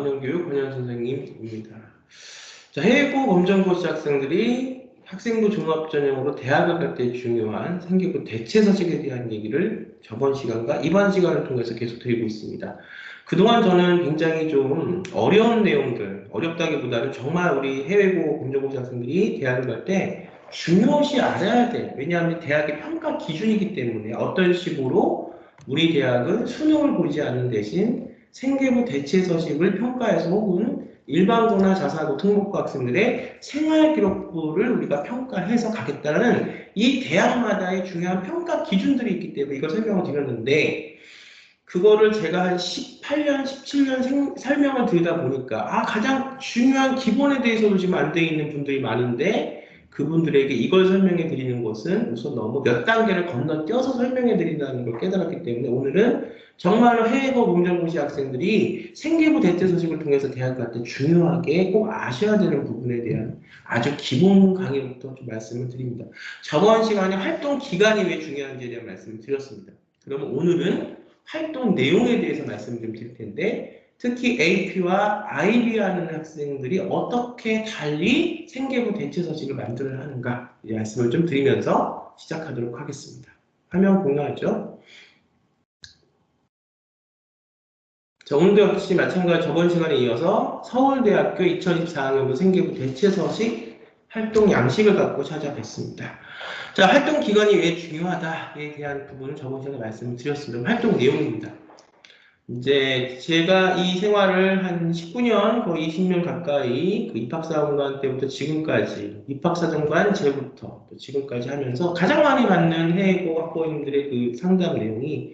번영교육 권현 선생님입니다. 자, 해외고 검정고시 학생들이 학생부 종합전형으로 대학을 갈 때 중요한 생기부 대체 서식에 대한 얘기를 저번 시간과 이번 시간을 통해서 계속 드리고 있습니다. 그동안 저는 굉장히 좀 어려운 내용들, 어렵다기보다는 정말 우리 해외고 검정고시 학생들이 대학을 갈 때 중요시 알아야 돼. 왜냐하면 대학의 평가 기준이기 때문에 어떤 식으로 우리 대학은 수능을 보지 않는 대신 생계부 대체 서식을 평가해서 혹은 일반고나 자사고 특목고 학생들의 생활기록부를 우리가 평가해서 가겠다는 이 대학마다의 중요한 평가 기준들이 있기 때문에 이걸 설명을 드렸는데 그거를 제가 한 18년, 17년 설명을 드리다 보니까 가장 중요한 기본에 대해서도 지금 안 돼 있는 분들이 많은데 그분들에게 이걸 설명해 드리는 것은 우선 너무 몇 단계를 건너뛰어서 설명해 드린다는 걸 깨달았기 때문에 오늘은 정말로 해외고 검정고시 학생들이 생계부 대체 서식을 통해서 대학 갈 때 중요하게 꼭 아셔야 되는 부분에 대한 아주 기본 강의부터 좀 말씀을 드립니다. 저번 시간에 활동 기간이 왜 중요한지에 대한 말씀을 드렸습니다. 그러면 오늘은 활동 내용에 대해서 말씀을 좀 드릴 텐데 특히 AP와 IB 하는 학생들이 어떻게 달리 생계부 대체 서식을 만들어야 하는가 이 말씀을 좀 드리면서 시작하도록 하겠습니다. 화면 공유하죠. 자, 오늘도 역시 마찬가지로 저번 시간에 이어서 서울대학교 2024학년도 생계부 대체 서식 활동 양식을 갖고 찾아뵙습니다. 자, 활동 기간이 왜 중요하다에 대한 부분을 저번 시간에 말씀을 드렸습니다. 활동 내용입니다. 이제 제가 이 생활을 한 19년, 거의 20년 가까이 그 입학사정관 때부터 지금까지, 입학사정관 제부터 또 지금까지 하면서 가장 많이 받는 해외고 학부모님들의 그 상담 내용이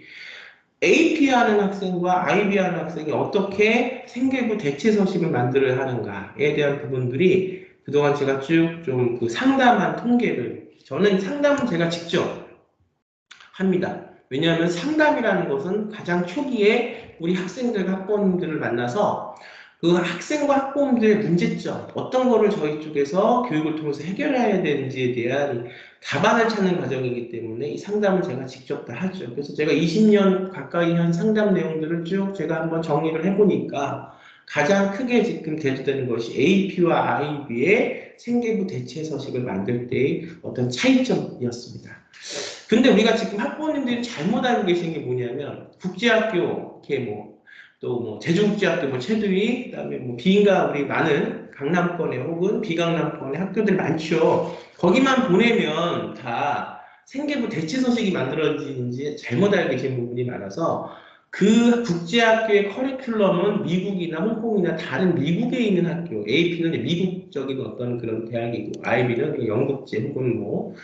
AP 하는 학생과 IB 하는 학생이 어떻게 생계부 대체 서식을 만들어야 하는가에 대한 부분들이 그동안 제가 쭉 좀 그 상담한 통계를 저는 상담은 제가 직접 합니다. 왜냐하면 상담이라는 것은 가장 초기에 우리 학생들과 학부모님들을 만나서 그 학생과 학부모님들의 문제점, 어떤 거를 저희 쪽에서 교육을 통해서 해결해야 되는지에 대한 답안을 찾는 과정이기 때문에 이 상담을 제가 직접 다 하죠. 그래서 제가 20년 가까이 한 상담 내용들을 쭉 제가 한번 정리를 해보니까 가장 크게 지금 대두되는 것이 AP와 IB의 생계부 대체 서식을 만들 때의 어떤 차이점이었습니다. 근데 우리가 지금 학부모님들이 잘못 알고 계신 게 뭐냐면 국제학교 이렇게 또 제주국제학교 최두위 그다음에 비인가 우리 많은 강남권에 혹은 비강남권에 학교들 많죠. 거기만 보내면 다 생계부 대체 서식이 만들어지는지 잘못 알고 계신 부분이 많아서 그 국제학교의 커리큘럼은 미국이나 홍콩이나 다른 미국에 있는 학교, AP는 미국적인 어떤 그런 대학이고 IB는 영국제 혹은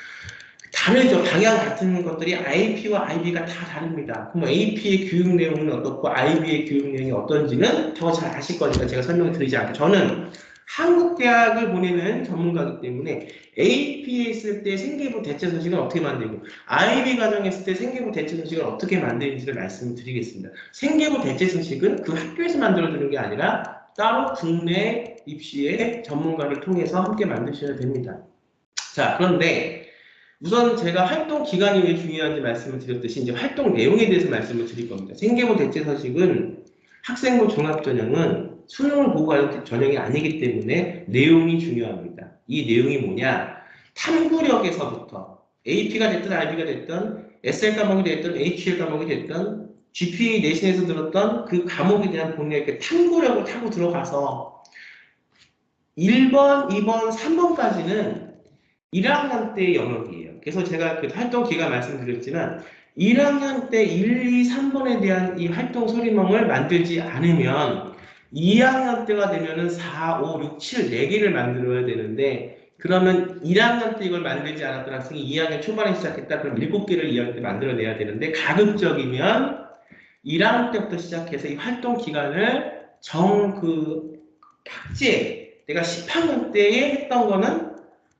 다르죠. 방향 같은 것들이 IP와 IB가 다 다릅니다. 그럼 AP의 교육 내용은 어떻고 IB의 교육 내용이 어떤지는 더 잘 아실 거니까 제가 설명을 드리지 않고 저는 한국 대학을 보내는 전문가이기 때문에 AP에 있을 때 생계부 대체 서식을 어떻게 만들고 IB 과정에 있을 때 생계부 대체 서식을 어떻게 만드는지를 말씀드리겠습니다. 생계부 대체 서식은 그 학교에서 만들어주는 게 아니라 따로 국내 입시의 전문가를 통해서 함께 만드셔야 됩니다. 자, 그런데 우선 제가 활동 기간이 왜 중요한지 말씀을 드렸듯이 이제 활동 내용에 대해서 말씀을 드릴 겁니다. 생계부 대체 서식은 학생부 종합전형은 수능을 보고 가는 전형이 아니기 때문에 내용이 중요합니다. 이 내용이 뭐냐? 탐구력에서부터 AP가 됐든 IB가 됐든 SL 과목이 됐든 HL 과목이 됐든 GPA 내신에서 들었던 그 과목에 대한 본인의 탐구력을 타고 들어가서 1번, 2번, 3번까지는 1학년 때의 영역이에요. 그래서 제가 그 활동 기간 말씀드렸지만 1학년 때 1, 2, 3번에 대한 이 활동 소리멍을 만들지 않으면 2학년 때가 되면은 4, 5, 6, 7, 4개를 만들어야 되는데 그러면 1학년 때 이걸 만들지 않았던 학생이 2학년 초반에 시작했다 그럼 7개를 2학년 때 만들어내야 되는데 가급적이면 1학년 때부터 시작해서 이 활동 기간을 박제 내가 10학년 때에 했던 거는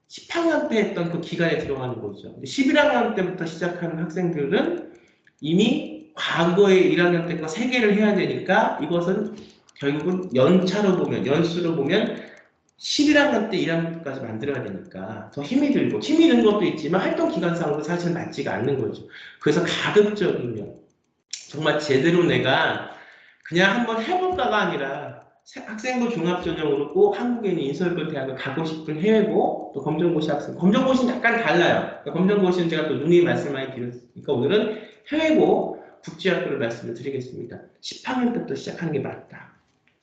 10학년 때 했던 그 기간에 들어가는 거죠. 11학년 때부터 시작하는 학생들은 이미 과거에 1학년 때 거 3개를 해야 되니까 이것은 결국은 연차로 보면, 연수로 보면 11학년 때 1학년 때까지 만들어야 되니까 더 힘이 들고 힘이 든 것도 있지만 활동 기간상으로 사실 맞지가 않는 거죠. 그래서 가급적이면 정말 제대로 내가 그냥 한번 해볼까가 아니라 학생부 종합전형으로 꼭 한국에 있는 인서울 대학을 가고 싶은 해외고 또 검정고시 학생. 검정고시는 약간 달라요. 그러니까 검정고시는 제가 또 누누이 말씀 많이 드렸으니까 오늘은 해외고 국제학교를 말씀을 드리겠습니다. 10학년 때부터 시작하는 게 맞다.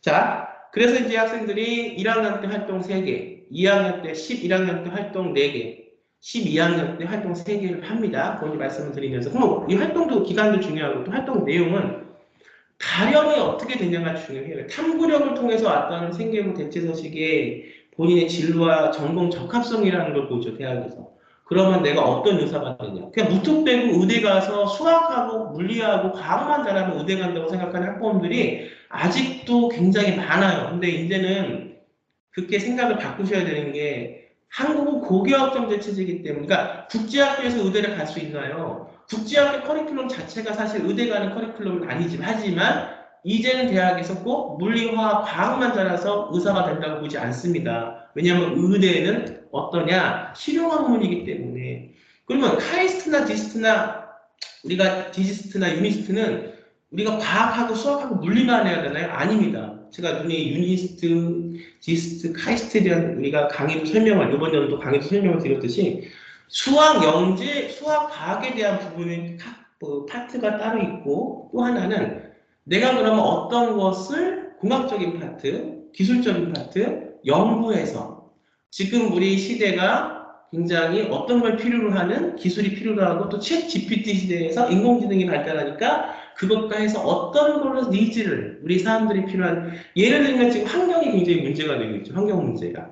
자, 그래서 이제 학생들이 1학년 때 활동 3개, 2학년 때 11학년 때 활동 4개, 12학년 때 활동 3개를 합니다. 그걸 말씀을 드리면서 그럼 이 활동도 기간도 중요하고 또 활동 내용은 가령이 어떻게 되냐가 중요해요. 탐구력을 통해서 왔던 생계부 대체서식에 본인의 진로와 전공 적합성이라는 걸 보죠, 대학에서. 그러면 내가 어떤 의사가 되냐. 그냥 무턱 대고 의대 가서 수학하고 물리하고 과학만 잘하면 의대 간다고 생각하는 학부모들이 아직도 굉장히 많아요. 근데 이제는 그렇게 생각을 바꾸셔야 되는 게 한국은 고교학점 제체제이기 때문에 그러니까 국제학교에서 의대를 갈 수 있나요? 국제학교 커리큘럼 자체가 사실 의대 가는 커리큘럼은 하지만 이제는 대학에서 꼭 물리, 화학, 과학만 잘해서 의사가 된다고 보지 않습니다. 왜냐하면 의대는 어떠냐? 실용학문이기 때문에. 그러면 카이스트나 디스트나 우리가 디지스트나 유니스트는 우리가 과학하고 수학하고 물리만 해야 되나요? 아닙니다. 제가 눈에 유니스트, 디스트, 카이스트에 대한 우리가 강의도 설명을 이번 연도 강의도 설명을 드렸듯이 수학, 영재, 수학, 과학에 대한 부분은 파트가 따로 있고 또 하나는 내가 그러면 어떤 것을 공학적인 파트, 기술적인 파트, 연구해서 지금 우리 시대가 굉장히 어떤 걸 필요로 하는 기술이 필요로 하고 또 챗 GPT 시대에서 인공지능이 발달하니까 그것과 해서 어떤 걸로 니즈를 우리 사람들이 필요한 예를 들면 지금 환경이 굉장히 문제가 되고 있죠. 환경 문제가.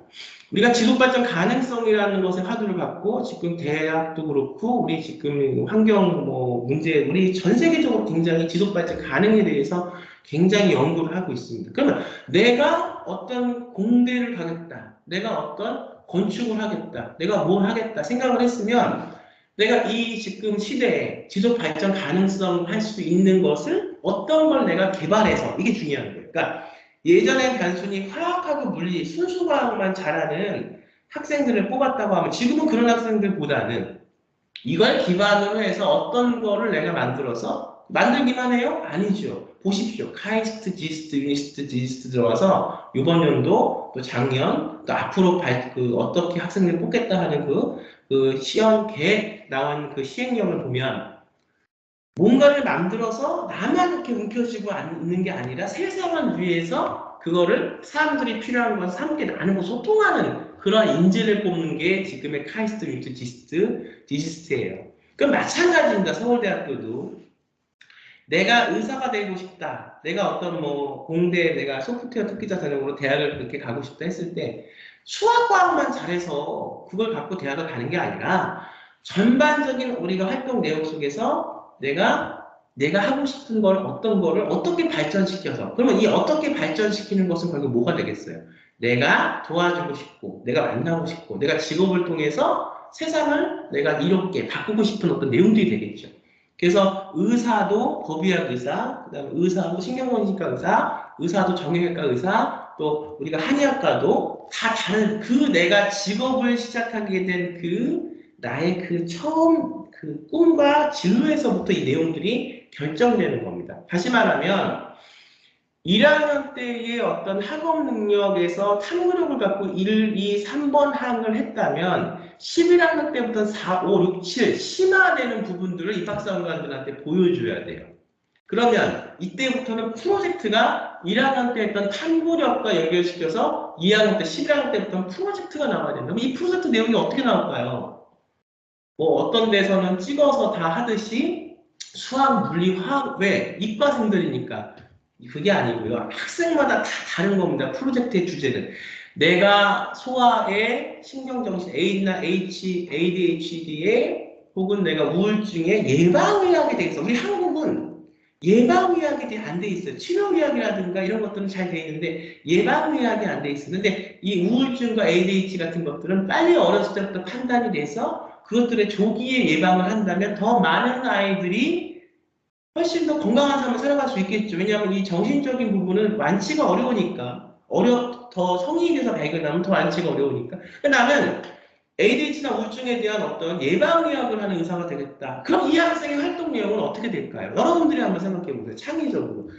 우리가 지속발전 가능성이라는 것에 화두를 갖고 지금 대학도 그렇고 우리 지금 환경 문제 우리 전 세계적으로 굉장히 지속발전 가능에 대해서 굉장히 연구를 하고 있습니다. 그러면 내가 어떤 공대를 가겠다. 내가 어떤 건축을 하겠다. 내가 뭘 하겠다 생각을 했으면 내가 이 지금 시대에 지속 발전 가능성 할 수 있는 것을 어떤 걸 내가 개발해서 이게 중요한 거예요. 그러니까 예전엔 단순히 화학하고 물리, 순수 과학만 잘하는 학생들을 뽑았다고 하면 지금은 그런 학생들보다는 이걸 기반으로 해서 어떤 거를 내가 만들어서 만들기만 해요? 아니죠. 보십시오. 카이스트, 지스트, 유니스트, 디지스트 들어와서 이번 연도 또 작년 또 앞으로 어떻게 학생들 뽑겠다 하는 그 시험 계획 나온 그 시행령을 보면 뭔가를 만들어서 나만 이렇게 움켜쥐고 있는 게 아니라 세상을 위해서 그거를 사람들이 필요한 것을 함께 나누고 소통하는 그런 인재를 뽑는 게 지금의 카이스트, 유니스트, 디지스트예요. 그럼 마찬가지입니다. 서울대학교도. 내가 의사가 되고 싶다. 내가 어떤 공대 내가 소프트웨어 특기자 전형으로 대학을 그렇게 가고 싶다 했을 때 수학과학만 잘해서 그걸 갖고 대학을 가는 게 아니라 전반적인 우리가 활동 내용 속에서 내가 하고 싶은 걸 어떤 거를 어떻게 발전시켜서 그러면 이 어떻게 발전시키는 것은 결국 뭐가 되겠어요? 내가 도와주고 싶고 내가 만나고 싶고 내가 직업을 통해서 세상을 내가 이롭게 바꾸고 싶은 어떤 내용들이 되겠죠. 그래서 의사도 법의학 의사, 그다음에 의사도 신경정신과 의사, 의사도 정형외과 의사, 또 우리가 한의학과도 다 다른 내가 직업을 시작하게 된 나의 처음 꿈과 진로에서부터 이 내용들이 결정되는 겁니다. 다시 말하면 1학년 때의 어떤 학업 능력에서 탐구력을 갖고 1, 2, 3번 항을 했다면 11학년 때부터 4, 5, 6, 7 심화되는 부분들을 입학사관들한테 보여줘야 돼요. 그러면 이때부터는 프로젝트가 1학년 때 했던 탐구력과 연결시켜서 2학년 때, 11학년 때부터는 프로젝트가 나와야 된다. 그럼 이 프로젝트 내용이 어떻게 나올까요? 어떤 데서는 찍어서 다 하듯이 수학, 물리, 화학, 왜? 이과생들이니까. 그게 아니고요. 학생마다 다 다른 겁니다. 프로젝트의 주제는. 내가 소아의 신경정신, A나 ADHD에 혹은 내가 우울증의 예방의학에 대해서 우리 한국은 예방의학이 안 돼 있어요. 치료의학이라든가 이런 것들은 잘 돼 있는데 예방의학이 안 돼 있어요. 근데 이 우울증과 ADHD 같은 것들은 빨리 어렸을 때부터 판단이 돼서 그것들의 조기에 예방을 한다면 더 많은 아이들이 훨씬 더 건강한 삶을 살아갈 수 있겠죠. 왜냐하면 이 정신적인 부분은 완치가 어려우니까. 더 성인이 돼서 발견하면 더 완치가 어려우니까. 나는 ADHD나 우울증에 대한 어떤 예방의학을 하는 의사가 되겠다. 그럼 이 학생의 활동 내용은 어떻게 될까요? 여러분들이 한번 생각해 보세요. 창의적으로.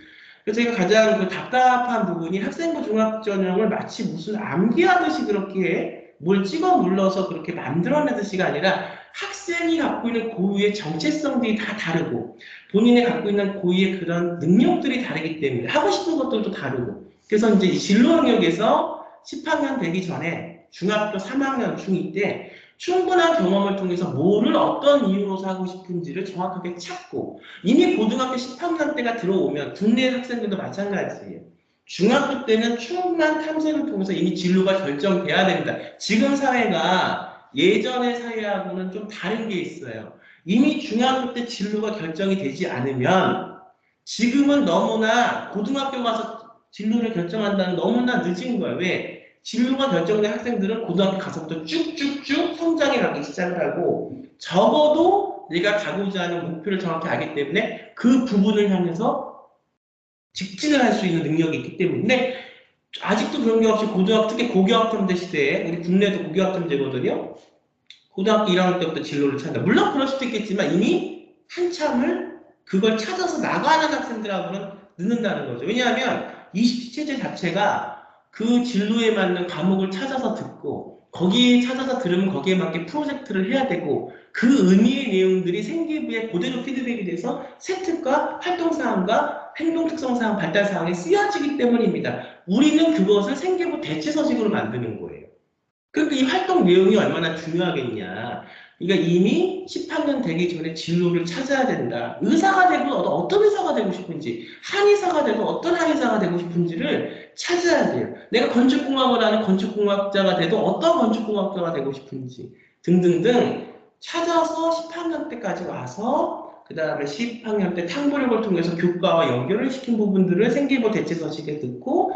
그래서 제가 가장 그 답답한 부분이 학생부 종합전형을 마치 무슨 암기하듯이 그렇게 뭘 찍어 눌러서 그렇게 만들어내듯이가 아니라 학생이 갖고 있는 고유의 정체성들이 다 다르고 본인이 갖고 있는 고유의 그런 능력들이 다르기 때문에 하고 싶은 것들도 다르고 그래서 이제 이 진로 영역에서 10학년 되기 전에 중학교 3학년 중2 때 충분한 경험을 통해서 뭐를 어떤 이유로서 하고 싶은지를 정확하게 찾고 이미 고등학교 10학년 때가 들어오면 국내 학생들도 마찬가지예요. 중학교 때는 충분한 탐색을 통해서 이미 진로가 결정돼야 됩니다. 지금 사회가 예전의 사회하고는 좀 다른 게 있어요. 이미 중학교 때 진로가 결정이 되지 않으면 지금은 너무나 고등학교 가서 진로를 결정한다는 너무나 늦은 거예요. 왜? 진로가 결정된 학생들은 고등학교 가서부터 쭉쭉쭉 성장해 가기 시작을 하고 적어도 내가 가고자 하는 목표를 정확히 알기 때문에 그 부분을 향해서 직진을 할 수 있는 능력이 있기 때문에 아직도 그런 게 없이 고등학교 특히 고교학점제 시대에 우리 국내도 고교학점제거든요. 고등학교 1학년 때부터 진로를 찾는다. 물론 그럴 수도 있겠지만 이미 한참을 그걸 찾아서 나가는 학생들하고는 늦는다는 거죠. 왜냐하면 20시 체제 자체가 그 진로에 맞는 과목을 찾아서 듣고 거기에 찾아서 들으면 거기에 맞게 프로젝트를 해야 되고 그 의미의 내용들이 생기부에 그대로 피드백이 돼서 세특과 활동사항과 행동특성사항, 발달사항에 쓰여지기 때문입니다. 우리는 그것을 생기부 대체서식으로 만드는 거예요. 그러니까 이 활동 내용이 얼마나 중요하겠냐. 그러니까 이미 10학년 되기 전에 진로를 찾아야 된다. 의사가 되고 어떤 의사가 되고 싶은지, 한의사가 되고 어떤 한의사가 되고 싶은지를 찾아야 돼요. 내가 건축공학을 하는 건축공학자가 돼도 어떤 건축공학자가 되고 싶은지 등등등 찾아서 10학년 때까지 와서 그 다음에 10학년 때 탐구력을 통해서 교과와 연결을 시킨 부분들을 생기부 대체서식에 듣고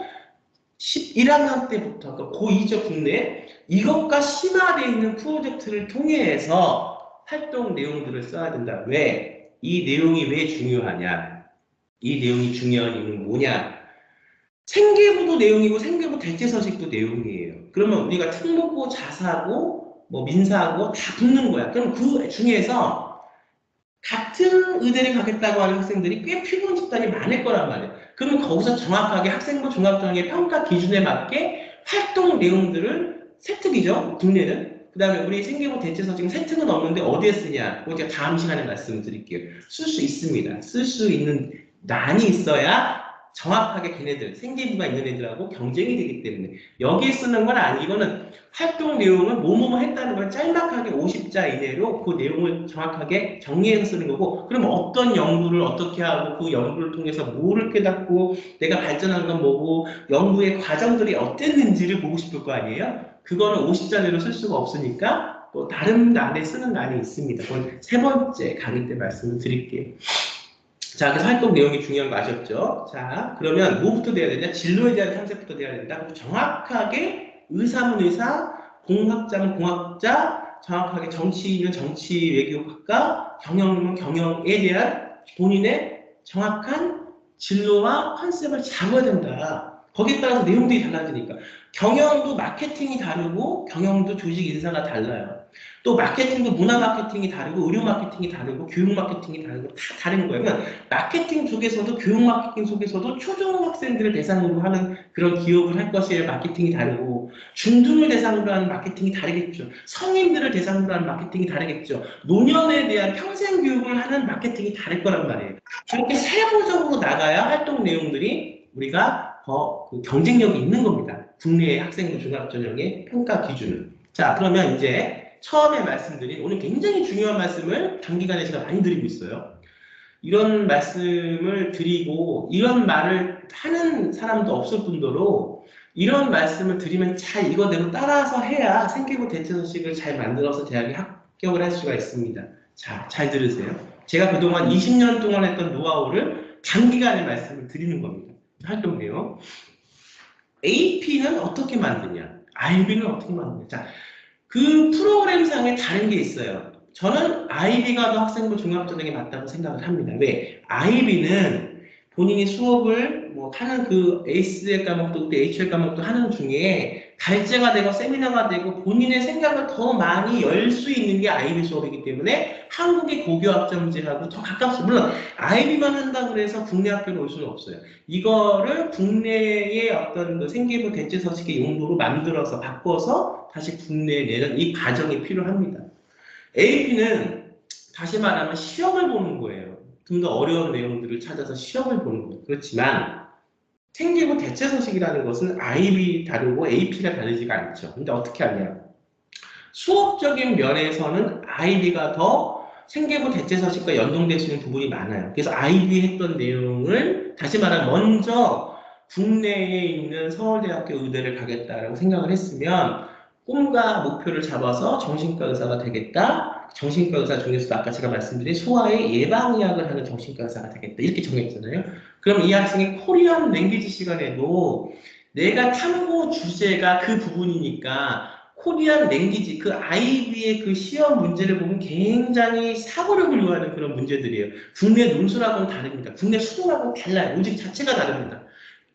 11학년 때부터 그러니까 고2죠 국내 이것과 심화되어 있는 프로젝트를 통해서 활동 내용들을 써야 된다. 왜? 이 내용이 왜 중요하냐? 이 내용이 중요한 이유는 뭐냐? 생계부도 내용이고 생계부 대체서식도 내용이에요. 그러면 우리가 특목고, 자사고, 뭐 민사고 다 붙는 거야. 그럼 그 중에서 같은 의대를 가겠다고 하는 학생들이 꽤 피곤 집단이 많을 거란 말이에요. 그러면 거기서 정확하게 학생부 종합전형의 평가 기준에 맞게 활동 내용들을 세특이죠. 국내는. 그 다음에 우리 생계부 대체서 지금 세특은 없는데 어디에 쓰냐? 그거 제가 다음 시간에 말씀드릴게요. 쓸 수 있습니다. 쓸 수 있는 난이 있어야 정확하게 걔네들, 생계부가 있는 애들하고 경쟁이 되기 때문에 여기에 쓰는 건 아니, 이거는 활동 내용을 뭐뭐 했다는 걸 짤막하게 50자 이내로 그 내용을 정확하게 정리해서 쓰는 거고 그럼 어떤 연구를 어떻게 하고 그 연구를 통해서 뭐를 깨닫고 내가 발전한 건 뭐고 연구의 과정들이 어땠는지를 보고 싶을 거 아니에요? 그거는 50자 내로 쓸 수가 없으니까 또 다른 난에 쓰는 난이 있습니다. 그건 세 번째 강의 때 말씀을 드릴게요. 자, 그래서 활동 내용이 중요한 거 아셨죠? 자, 그러면 뭐부터 돼야 되냐? 진로에 대한 탐색부터 돼야 된다. 그리고 정확하게 의사면 의사, 공학자면 공학자, 정확하게 정치인은 정치 외교학과, 경영이면 경영에 대한 본인의 정확한 진로와 컨셉을 잡아야 된다. 거기에 따라서 내용들이 달라지니까. 경영도 마케팅이 다르고 경영도 조직 인사가 달라요. 또 마케팅도 문화 마케팅이 다르고 의료 마케팅이 다르고 교육 마케팅이 다르고 다 다른 거예요. 그러니까 마케팅 속에서도 교육 마케팅 속에서도 초중학생들을 대상으로 하는 그런 기업을 할 것이에요. 마케팅이 다르고 중등을 대상으로 하는 마케팅이 다르겠죠. 성인들을 대상으로 하는 마케팅이 다르겠죠. 노년에 대한 평생 교육을 하는 마케팅이 다를 거란 말이에요. 그렇게 세부적으로 나가야 활동 내용들이 우리가 더 그 경쟁력이 있는 겁니다. 국내의 학생부 종합전형의 평가 기준은. 자, 그러면 이제 처음에 말씀드린 오늘 굉장히 중요한 말씀을 단기간에 제가 많이 드리고 있어요. 이런 말씀을 드리고 이런 말을 하는 사람도 없을 뿐더러 이런 말씀을 드리면 잘 이거대로 따라서 해야 생계부 대체서식을 잘 만들어서 대학에 합격을 할 수가 있습니다. 자, 잘 들으세요. 제가 그동안 20년 동안 했던 노하우를 단기간에 말씀을 드리는 겁니다. 활동 내용. AP는 어떻게 만드냐? IB는 어떻게 만드냐? 자, 그 프로그램상에 다른 게 있어요. 저는 IB가 더 학생부 종합전형에 맞다고 생각을 합니다. 왜? IB는 본인이 수업을 뭐 하는 그 ACL 과목도 있고 HL 과목도 하는 중에 발제가 되고 세미나가 되고 본인의 생각을 더 많이 열 수 있는 게 IB 수업이기 때문에 한국의 고교학점제하고 더 가깝습니다. 물론 IB만 한다고 해서 국내 학교로 올 수는 없어요. 이거를 국내의 어떤 그 생계부 대체 서식의 용도로 만들어서 바꿔서 다시 국내에 내는 이 과정이 필요합니다. AP는 다시 말하면 시험을 보는 거예요. 좀 더 어려운 내용들을 찾아서 시험을 보는 거예요. 그렇지만 생계부 대체 서식이라는 것은 IB 다르고 AP가 다르지가 않죠. 근데 어떻게 하냐? 수업적인 면에서는 IB가 더 생계부 대체 서식과 연동될 수 있는 부분이 많아요. 그래서 IB 했던 내용을 다시 말하면 먼저 국내에 있는 서울대학교 의대를 가겠다라고 생각을 했으면 꿈과 목표를 잡아서 정신과 의사가 되겠다. 정신과 의사 중에서도 아까 제가 말씀드린 소아의 예방의학을 하는 정신과 의사가 되겠다. 이렇게 정했잖아요. 그럼 이 학생이 코리안 랭귀지 시간에도 내가 탐구 주제가 그 부분이니까 코리안 랭귀지, 그 IB의 그 시험 문제를 보면 굉장히 사고력을 요하는 그런 문제들이에요. 국내 논술하고는 다릅니다. 국내 수능하고는 달라요. 로직 자체가 다릅니다.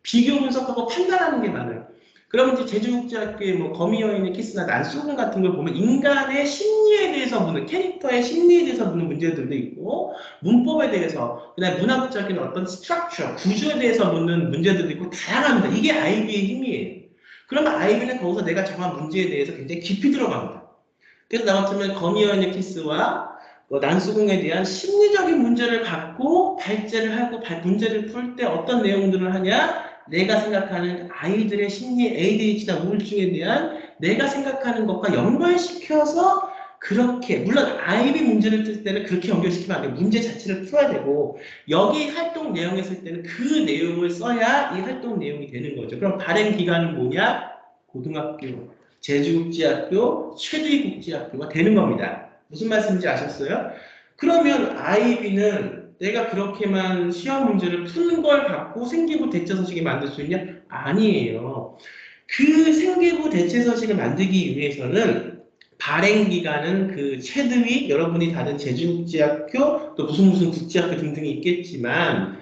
비교 분석하고 판단하는 게 많아요. 그럼 이제 제주국제학교의 뭐 거미여인의 키스나 난수군 같은 걸 보면 인간의 심리에 대해서 묻는, 캐릭터의 심리에 대해서 묻는 문제들도 있고, 문법에 대해서, 그다음에 문학적인 어떤 스트럭처, 구조에 대해서 묻는 문제들도 있고, 다양합니다. 이게 IB의 힘이에요. 그러면 IB는 거기서 내가 정한 문제에 대해서 굉장히 깊이 들어갑니다. 그래서 나 같으면 거미여인의 키스와 난수궁에 대한 심리적인 문제를 갖고 발제를 하고 문제를 풀 때 어떤 내용들을 하냐? 내가 생각하는 아이들의 심리 ADHD나 우울증에 대한 내가 생각하는 것과 연결시켜서 그렇게 물론 IB 문제를 뜰 때는 그렇게 연결시키면 안 돼요. 문제 자체를 풀어야 되고 여기 활동 내용에 쓸 때는 그 내용을 써야 이 활동 내용이 되는 거죠. 그럼 발행 기간은 뭐냐? 고등학교, 제주국제학교, 최두희국제학교가 되는 겁니다. 무슨 말씀인지 아셨어요? 그러면 IB는 내가 그렇게만 시험 문제를 푸는 걸 갖고 생계부 대체 서식을 만들 수 있냐? 아니에요. 그 생계부 대체 서식을 만들기 위해서는 발행 기간은 그 최드위, 여러분이 다른 제주국제학교, 또 무슨 국제학교 등등이 있겠지만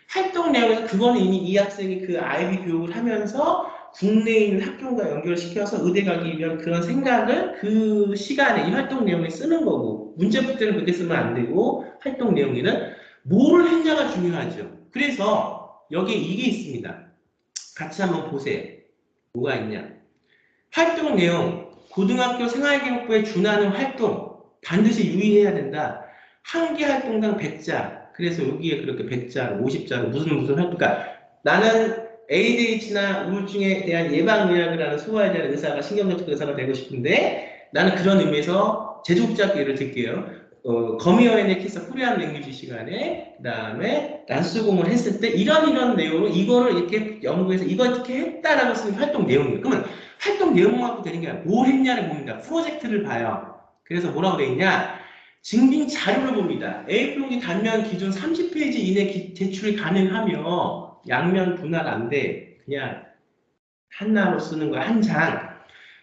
활동 내용에서 그거는 이미 이 학생이 그 IB 교육을 하면서 국내에 있는 학교과 연결시켜서 의대 가기 위한 그런 생각을 그 시간에 이 활동 내용에 쓰는 거고 문제 풀 때는 그렇게 쓰면 안 되고 활동 내용에는 뭘 했냐가 중요하죠. 그래서 여기에 이게 있습니다. 같이 한번 보세요. 뭐가 있냐. 활동 내용, 고등학교 생활기록부에 준하는 활동 반드시 유의해야 된다. 한 개 활동당 100자. 그래서 여기에 그렇게 100자, 50자로 무슨 활동. 그러니까 나는 ADHD나 우울증에 대한 예방의학을 하는 소아에 대한 의사가 신경정책 의사가 되고 싶은데 나는 그런 의미에서 제주국제학교 예를 들게요. 거미어앤의 키스 코리안 랭귀지 시간에 그 다음에 난수공을 했을 때 이런 내용으로 이거를 이렇게 연구해서 이거 이렇게 했다라고 쓰는 활동 내용이에요. 그러면 활동 내용만 갖고 되는 게 아니라 뭘 했냐를 봅니다. 프로젝트를 봐요. 그래서 뭐라고 되어 있냐? 증빙 자료를 봅니다. A4용지 단면 기준 30페이지 이내 제출이 가능하며 양면 분할 안 돼. 그냥 하나로 쓰는 거야. 한 장.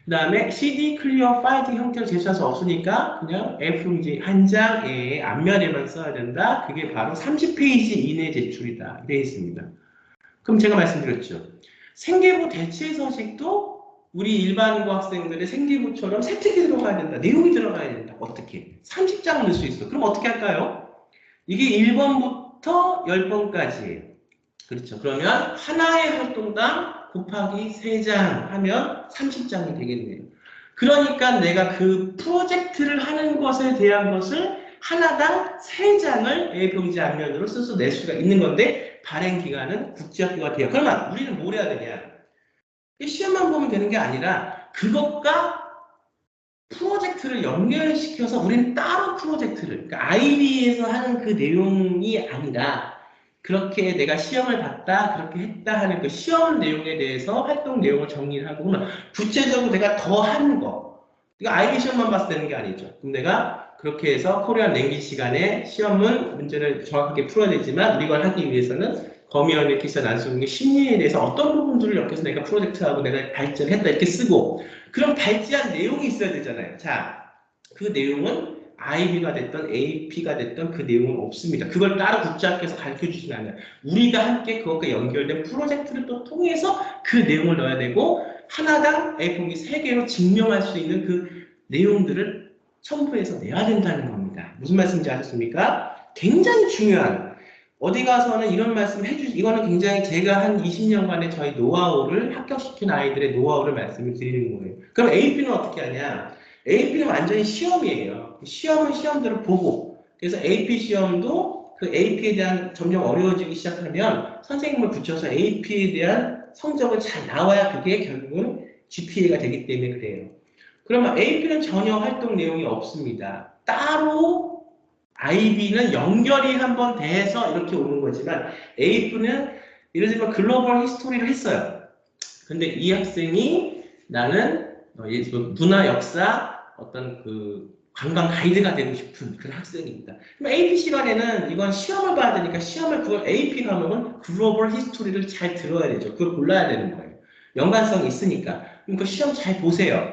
그 다음에 CD 클리어 파일 형태로 제출할 수 없으니까 그냥 A4용지 한 장에 앞면에만 써야 된다. 그게 바로 30페이지 이내 제출이다. 되어 있습니다. 그럼 제가 말씀드렸죠. 생계부 대체 서식도 우리 일반고 학생들의 생계부처럼 세특이 들어가야 된다. 내용이 들어가야 된다. 어떻게? 30장을 넣을 수 있어. 그럼 어떻게 할까요? 이게 1번부터 10번까지예요. 그렇죠. 그러면 하나의 활동당 곱하기 3장 하면 30장이 되겠네요. 그러니까 내가 그 프로젝트를 하는 것에 대한 것을 하나당 3장을 A4용지 앞면으로 써서 낼 수가 있는 건데 발행 기간은 국제학교가 돼요. 그러면 우리는 뭘 해야 되냐? 시험만 보면 되는 게 아니라 그것과 프로젝트를 연결시켜서 우리는 따로 프로젝트를 그러니까 IB에서 하는 그 내용이 아니라 그렇게 내가 시험을 봤다 그렇게 했다 하는 그 시험 내용에 대해서 활동 내용을 정리를 하고 그러면 구체적으로 내가 더 하는 거 이거 IB 시험만 봤을 되는 게 아니죠. 그럼 내가 그렇게 해서 코리안 랭귀지 시간에 시험은 문제를 정확하게 풀어야 되지만 이걸 하기 위해서는 거미언의 키스 난수공의 심리에 대해서 어떤 부분들을 엮여서 내가 프로젝트하고 내가 발전을 했다 이렇게 쓰고 그럼 발제한 내용이 있어야 되잖아요. 자, 그 내용은 IB가 됐던 AP가 됐던 그 내용은 없습니다. 그걸 따로 국제학교에서 가르쳐주지는 않아요. 우리가 함께 그것과 연결된 프로젝트를 또 통해서 그 내용을 넣어야 되고 하나당 A4용지 3개로 증명할 수 있는 그 내용들을 첨부해서 내야 된다는 겁니다. 무슨 말씀인지 아셨습니까? 굉장히 중요한 어디 가서는 이런 말씀 이거는 굉장히 제가 한 20년간의 저희 노하우를 합격시킨 아이들의 노하우를 말씀을 드리는 거예요. 그럼 AP는 어떻게 하냐? AP는 완전히 시험이에요. 시험은 시험대로 보고 그래서 AP 시험도 그 AP에 대한 점점 어려워지기 시작하면 선생님을 붙여서 AP에 대한 성적을 잘 나와야 그게 결국은 GPA가 되기 때문에 그래요. 그러면 AP는 전혀 활동 내용이 없습니다. 따로 IB는 연결이 한번 돼서 이렇게 오는 거지만 AP는 예를 들면 글로벌 히스토리를 했어요. 근데 이 학생이 나는 문화 역사 어떤 그 관광 가이드가 되고 싶은 그런 학생입니다. 그럼 AP 시간에는 이건 시험을 봐야 되니까 시험을 그걸 AP 과목은 글로벌 히스토리를 잘 들어야 되죠. 그걸 골라야 되는 거예요. 연관성이 있으니까. 그럼 그 시험 잘 보세요.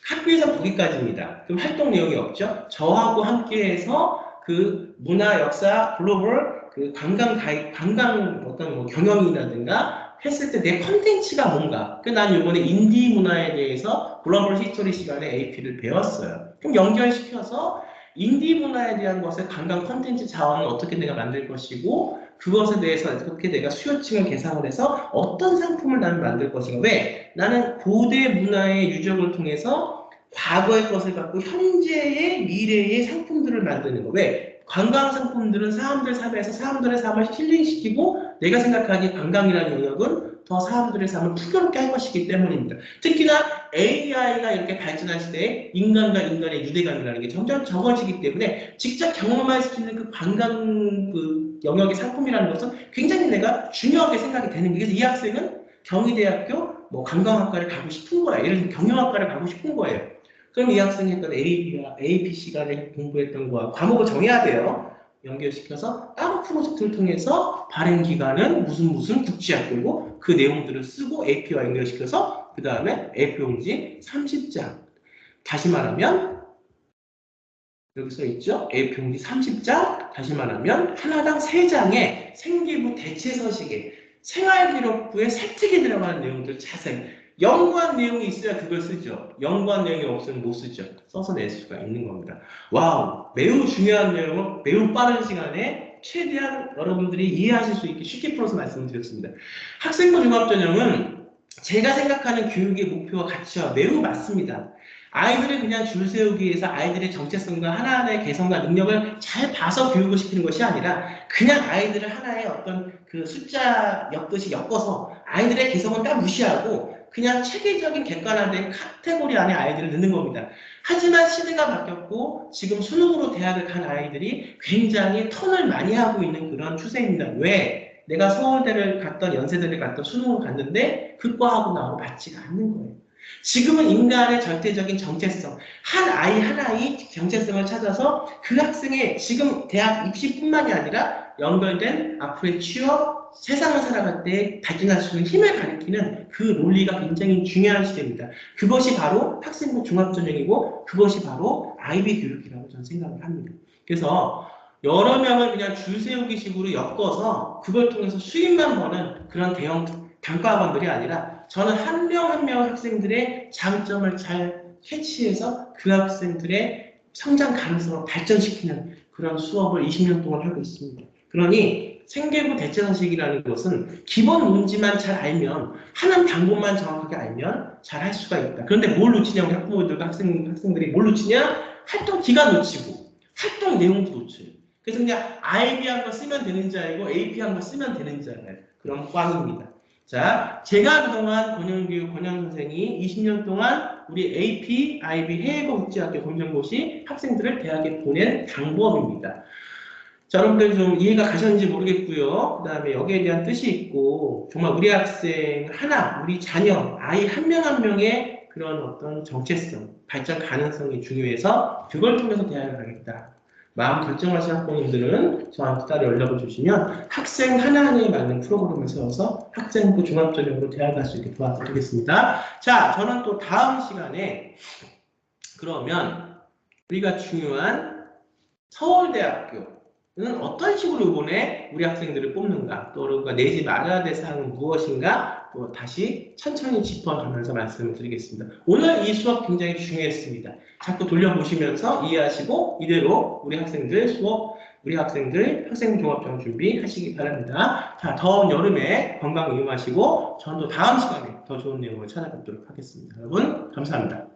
학교에서 보기까지입니다. 그럼 활동 내용이 없죠. 저하고 함께해서 그 문화 역사 글로벌 그 관광 어떤 뭐 경영이라든가 했을 때 내 컨텐츠가 뭔가. 난 이번에 인디 문화에 대해서 글로벌 히스토리 시간에 AP를 배웠어요. 그럼 연결시켜서 인디 문화에 대한 것을 관광 컨텐츠 자원을 어떻게 내가 만들 것이고 그것에 대해서 어떻게 내가 수요층을 계산을 해서 어떤 상품을 나는 만들 것인가. 왜? 나는 고대 문화의 유적을 통해서 과거의 것을 갖고 현재의 미래의 상품들을 만드는 거. 왜? 관광 상품들은 사람들 삶에서 사람들의 삶을 힐링시키고 내가 생각하기에 관광이라는 영역은 더 사람들의 삶을 풍요롭게 할 것이기 때문입니다. 특히나 AI가 이렇게 발전할 때 인간과 인간의 유대감이라는 게 점점 적어지기 때문에 직접 경험할 수 있는 그 관광 그 영역의 상품이라는 것은 굉장히 내가 중요하게 생각이 되는 거예요. 그래서 이 학생은 경희대학교 뭐 관광학과를 가고 싶은 거예요. 예를 들면 경영학과를 가고 싶은 거예요. 그럼 이 학생이 했던 AP 시간에 공부했던 거와 과목을 정해야 돼요. 연결시켜서 따로 프로젝트를 통해서 발행 기간은 무슨 국제학교고 그 내용들을 쓰고 AP와 연결시켜서 그 다음에 A4용지 30장. 다시 말하면 여기 써 있죠? A4용지 30장. 다시 말하면 하나당 3장의 생기부 대체서식에 생활기록부에 설득이 들어가는 내용들 자세히 연구한 내용이 있어야 그걸 쓰죠. 연구한 내용이 없으면 못 쓰죠. 써서 낼 수가 있는 겁니다. 와우! 매우 중요한 내용을 매우 빠른 시간에 최대한 여러분들이 이해하실 수 있게 쉽게 풀어서 말씀드렸습니다. 학생부 종합전형은 제가 생각하는 교육의 목표와 가치와 매우 맞습니다. 아이들을 그냥 줄 세우기 위해서 아이들의 정체성과 하나하나의 개성과 능력을 잘 봐서 교육을 시키는 것이 아니라 그냥 아이들을 하나의 어떤 그 숫자 엮듯이 엮어서 아이들의 개성을 딱 무시하고 그냥 체계적인 객관화된 카테고리 안에 아이들을 넣는 겁니다. 하지만 시대가 바뀌었고 지금 수능으로 대학을 간 아이들이 굉장히 턴을 많이 하고 있는 그런 추세입니다. 왜? 내가 서울대를 갔던 연세대를 갔던 수능을 갔는데 그 과하고 나하고 맞지가 않는 거예요. 지금은 인간의 절대적인 정체성, 한 아이 정체성을 찾아서 그 학생의 지금 대학 입시뿐만이 아니라 연결된 앞으로의 취업, 세상을 살아갈 때 발전할 수 있는 힘을 가리키는 그 논리가 굉장히 중요한 시대입니다. 그것이 바로 학생부 종합전형이고 그것이 바로 IB 교육이라고 저는 생각을 합니다. 그래서 여러 명을 그냥 줄 세우기 식으로 엮어서 그걸 통해서 수입만 버는 그런 대형 단과학원들이 아니라 저는 한 명 한 명 학생들의 장점을 잘 캐치해서 그 학생들의 성장 가능성을 발전시키는 그런 수업을 20년 동안 하고 있습니다. 그러니 생계부 대체서식이라는 것은 기본 문제만 잘 알면 하는 방법만 정확하게 알면 잘 할 수가 있다. 그런데 뭘 놓치냐 우리 학부모들과 학생들이 뭘 놓치냐? 활동 기간 놓치고 활동 내용도 놓쳐요. 그래서 그냥 IB 한 거 쓰면 되는 줄 알고 AP 한 거 쓰면 되는 줄 알아요. 그런 꽝입니다. 자, 제가 그동안 권영교육 권영선생이 20년 동안 우리 AP, IB 해외국제학교 검정고시 학생들을 대학에 보낸 방법입니다. 자, 여러분들 좀 이해가 가셨는지 모르겠고요. 그 다음에 여기에 대한 뜻이 있고 정말 우리 학생 하나, 우리 자녀, 아이 한 명 한 명의 그런 어떤 정체성, 발전 가능성이 중요해서 그걸 통해서 대학을 가겠다. 마음 결정하신 학부모님들은 저한테 따로 연락을 주시면 학생 하나하나에 맞는 프로그램을 세워서 학생부 종합전형으로 대학 갈 수 있게 도와드리겠습니다. 자, 저는 또 다음 시간에 그러면 우리가 중요한 서울대학교는 어떤 식으로 이번에 우리 학생들을 뽑는가, 또 우리가 내지 말아야 될 사항은 무엇인가, 또 다시 천천히 짚어가면서 말씀을 드리겠습니다. 오늘 이 수업 굉장히 중요했습니다. 자꾸 돌려보시면서 이해하시고 이대로 우리 학생들 학생종합전 준비하시기 바랍니다. 자, 더운 여름에 건강 유의하시고 저는 또 다음 시간에 더 좋은 내용을 찾아뵙도록 하겠습니다. 여러분 감사합니다.